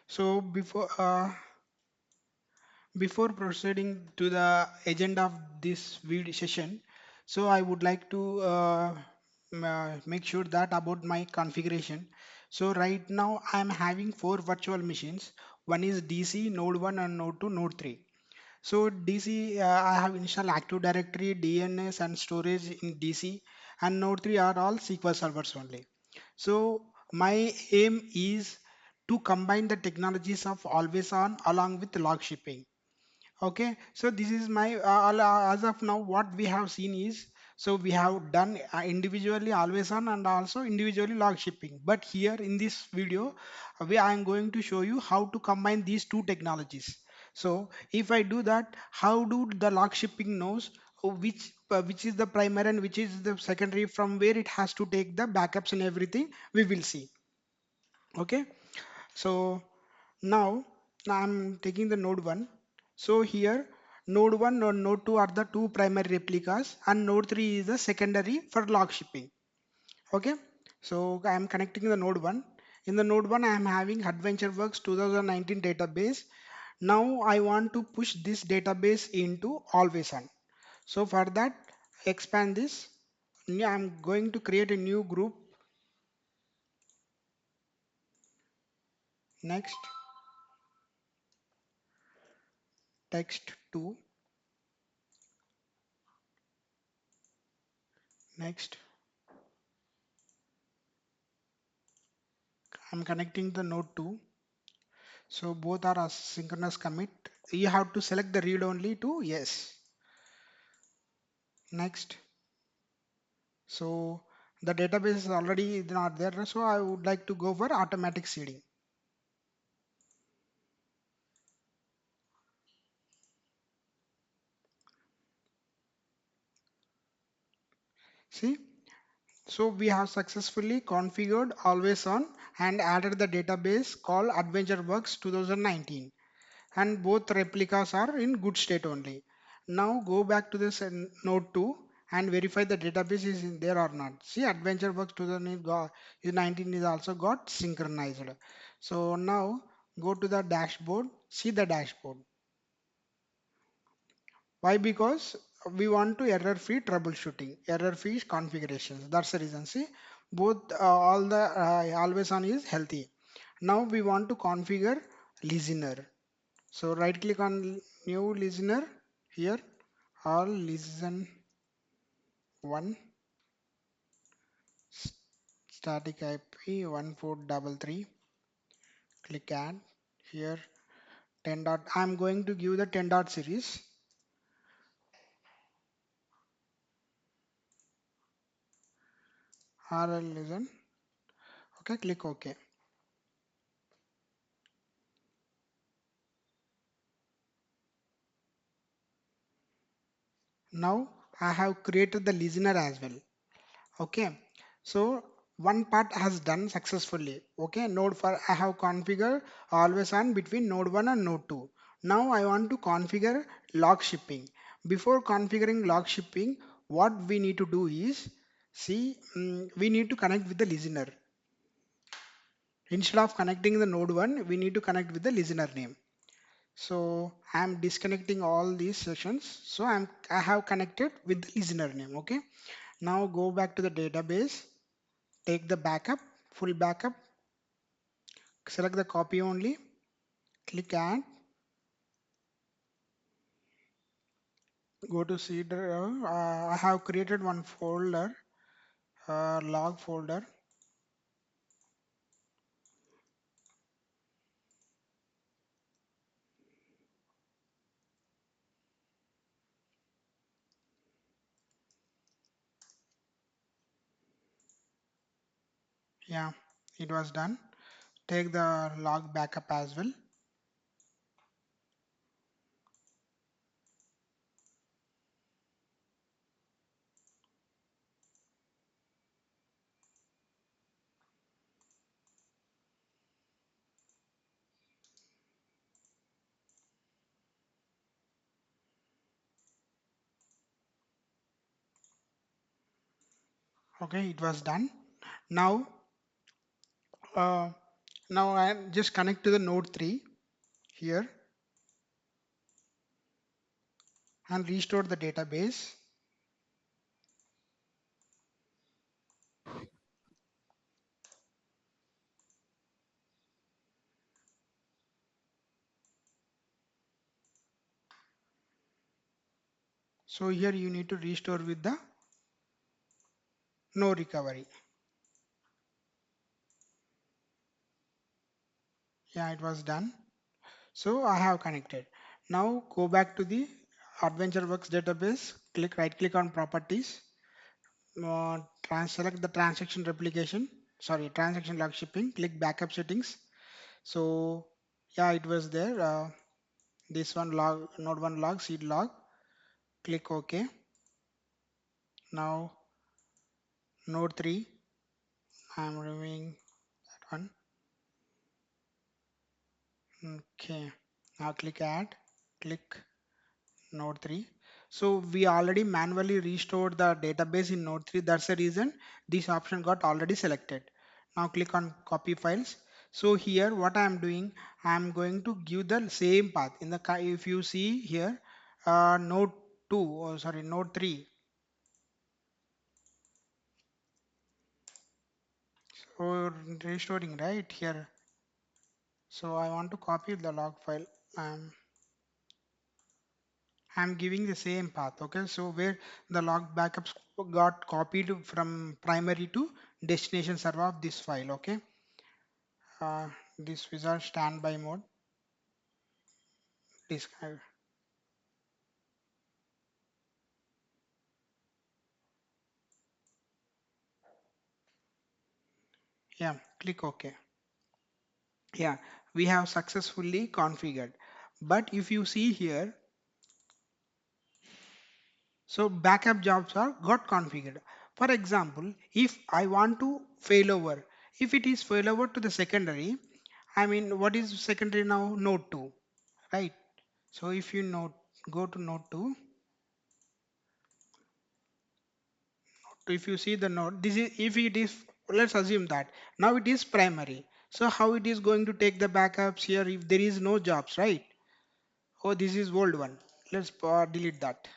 So before proceeding to the agenda of this video session, so I would like to make sure that about my configuration. So right now I am having four virtual machines. One is DC, Node 1 and Node 2, Node 3. So DC, I have installed Active Directory, DNS and storage in DC, and Node 3 are all SQL servers only. So my aim is to combine the technologies of always on along with log shipping. Okay, so this is my as of now what we have seen is, so we have done individually always on and also individually log shipping. But here in this video, I am going to show you how to combine these two technologies. So if I do that, how do the log shipping knows which is the primary and which is the secondary, from where it has to take the backups and everything we will see. Okay, so now I'm taking the node 1. So here node 1 and node 2 are the two primary replicas and node 3 is the secondary for log shipping. Okay, so I am connecting the node 1. In the node 1 I am having AdventureWorks 2019 database. Now I want to push this database into always on. So for that, expand this. I'm going to create a new group. Next, text 2. Next, I'm connecting the node 2. So both are asynchronous commit. You have to select the read only to yes. Next. So the database is already not there. So I would like to go for automatic seeding. See, so we have successfully configured always on and added the database called AdventureWorks 2019. And both replicas are in good state only. Now go back to this node 2 and verify the database is in there or not. See, AdventureWorks 2019 is also got synchronized. So now go to the dashboard, see the dashboard. Why? Because we want to error-free troubleshooting, error-free configurations. That's the reason. See, both all the always on is healthy. Now we want to configure listener. So right click on new listener here, all listen one, static IP 1433. Click add here 10 dot. I'm going to give the 10 dot series. RL listen. Okay, click OK. Now I have created the listener as well. Okay, so one part has done successfully. Okay, node for I have configured always on between node 1 and node 2. Now I want to configure log shipping. Before configuring log shipping, what we need to do is, see, we need to connect with the listener. Instead of connecting the node 1, we need to connect with the listener name. So I'm disconnecting all these sessions. So I have connected with the listener name. Okay, now go back to the database, take the backup, full backup, select the copy only, click add, go to C drive. I have created one folder, log folder. Yeah, it was done. Take the log backup as well. Okay, it was done. Now, uh, Now I just connect to the node 3 here and restore the database. So here you need to restore with the no recovery. Yeah, it was done. So I have connected. Now go back to the AdventureWorks database. Right click on properties. Select the transaction replication. Sorry, transaction log shipping. Click backup settings. So yeah, it was there. This one log, node 1 log, seed log. Click OK. Now node 3. I'm removing that one. Okay. Now click add. Click node 3. So we already manually restored the database in node 3. That's the reason this option got already selected. Now click on copy files. So here what I am doing, I am going to give the same path in the if you see here node 2 or sorry node 3. So restoring right here. So I want to copy the log file. Um, I'm giving the same path. Okay, so where the log backups got copied from primary to destination server of this file. Okay, this wizard standby mode. This yeah, click OK. Yeah, we have successfully configured. But if you see here, so backup jobs are got configured. For example, if I want to failover, if it is failover to the secondary, I mean, what is secondary now? Node 2, right? So if you note, go to node 2, if you see the node, this is if it is, let's assume that now it is primary. So how it is going to take the backups here if there is no jobs, right? Oh, this is old one. Let's delete that.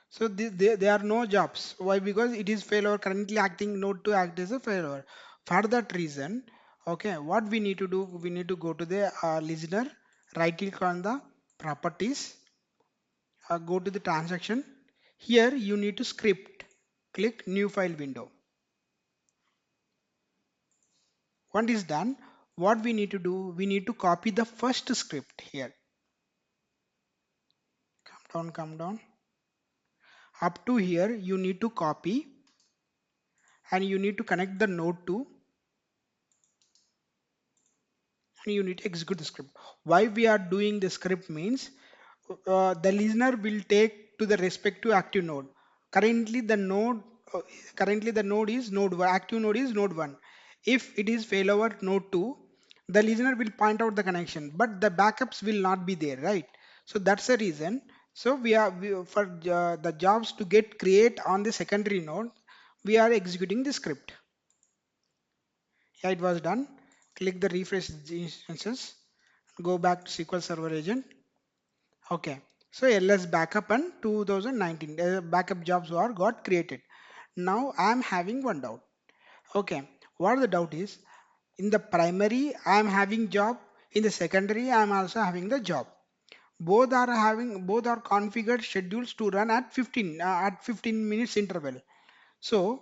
So there are no jobs. Why? Because it is failover currently acting node to act as a failover. For that reason, okay, what we need to do, we need to go to the listener, right click on the properties, go to the transaction. Here you need to script. Click new file window. Once is done, what we need to do, we need to copy the first script here. Come down. Up to here, you need to copy and you need to connect the node to and you need to execute the script. Why we are doing the script means the listener will take to the respective active node. Currently the node uh, currently the node is node 1, active node is node 1. If it is failover node 2, the listener will point out the connection, but the backups will not be there, right? So that's the reason. So for the jobs to get create on the secondary node, we are executing the script. Yeah, it was done. Click the refresh instances. Go back to SQL Server agent. Okay. So LS backup and 2019 backup jobs are got created. Now I am having one doubt. Okay. What the doubt is, in the primary I am having job. In the secondary I am also having the job. Both are configured schedules to run at 15 minutes interval. So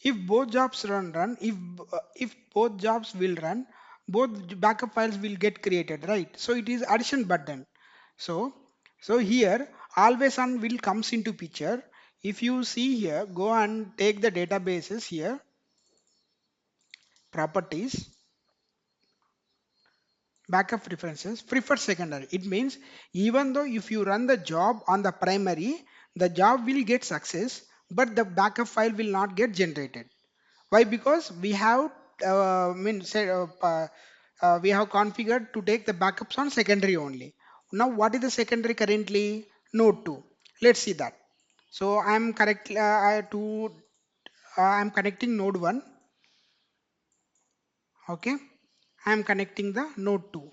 if both jobs if both jobs will run, both backup files will get created, right? So it is addition button. So here always on will comes into picture. If you see here, go and take the databases here, properties, backup preferences, preferred secondary. It means even though if you run the job on the primary, the job will get success, but the backup file will not get generated. Why? Because we have we have configured to take the backups on secondary only. Now what is the secondary currently? Node 2. Let's see that. So I'm correct I'm connecting node 1. Okay, I'm connecting the node 2.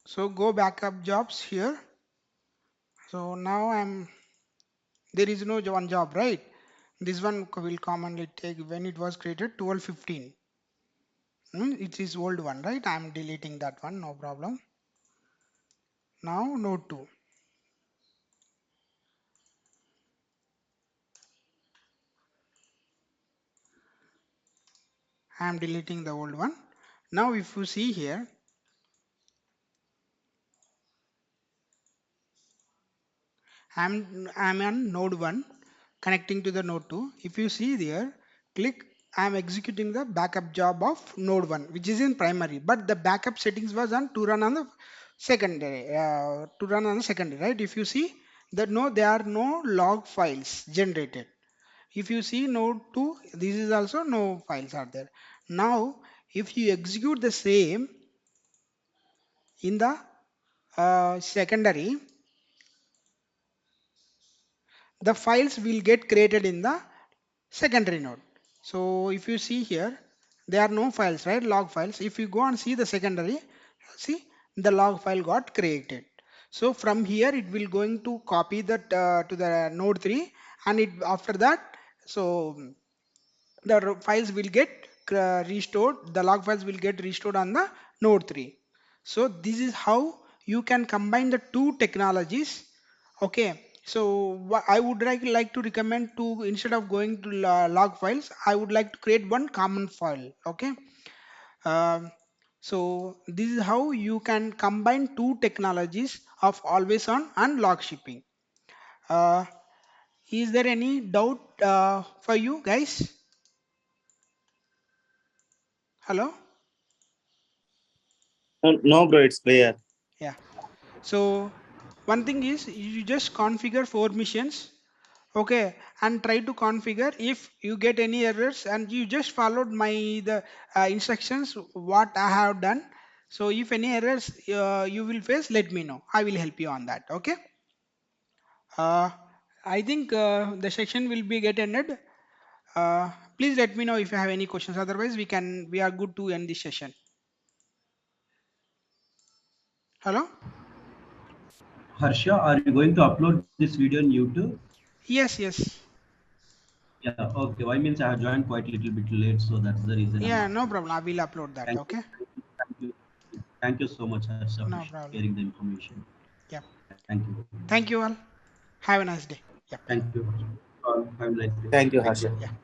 So go backup jobs here. So now there is no one job, right? This one will commonly take when it was created 12:15. It is old one, right? I'm deleting that one, no problem. Now node 2. I'm deleting the old one. Now if you see here, I'm on node 1 connecting to the node 2. If you see there, click, I'm executing the backup job of node 1, which is in primary, but the backup settings was on to run on the secondary, right? If you see that, no, there are no log files generated. If you see node 2, this is also no files are there. Now if you execute the same in the secondary, the files will get created in the secondary node. So if you see here, there are no files, right? Log files. If you go and see the secondary, see the log file got created. So from here it will going to copy that to the node 3, and it after that, so the files will get restored, the log files will get restored on the node 3. So this is how you can combine the two technologies. Okay, so I would like to recommend to, instead of going to log files, I would like to create one common file. Okay, um, so this is how you can combine two technologies of always on and log shipping. uh, is there any doubt for you guys? Hello? No, bro, it's clear. Yeah. So one thing is you just configure 4 missions, okay, and try to configure. If you get any errors and you just followed my the instructions what I have done. So if any errors you will face, let me know. I will help you on that. Okay. Uh, I think the section will be get ended. Uh, Please let me know if you have any questions. Otherwise, we are good to end this session. Hello. Harsha, are you going to upload this video on YouTube? Yes. Yes. Yeah, okay. Why means I have joined quite a little bit late, so that's the reason I'm Yeah. asking. No problem. I will upload Thank that. you, Okay. thank you, thank you so much, Harsha, for No sharing problem. the information. Yep. Thank you. Thank you all. Have a nice day. Yep. Thank you. Have a nice day. Thank you, Thank you. Harsha. Yeah.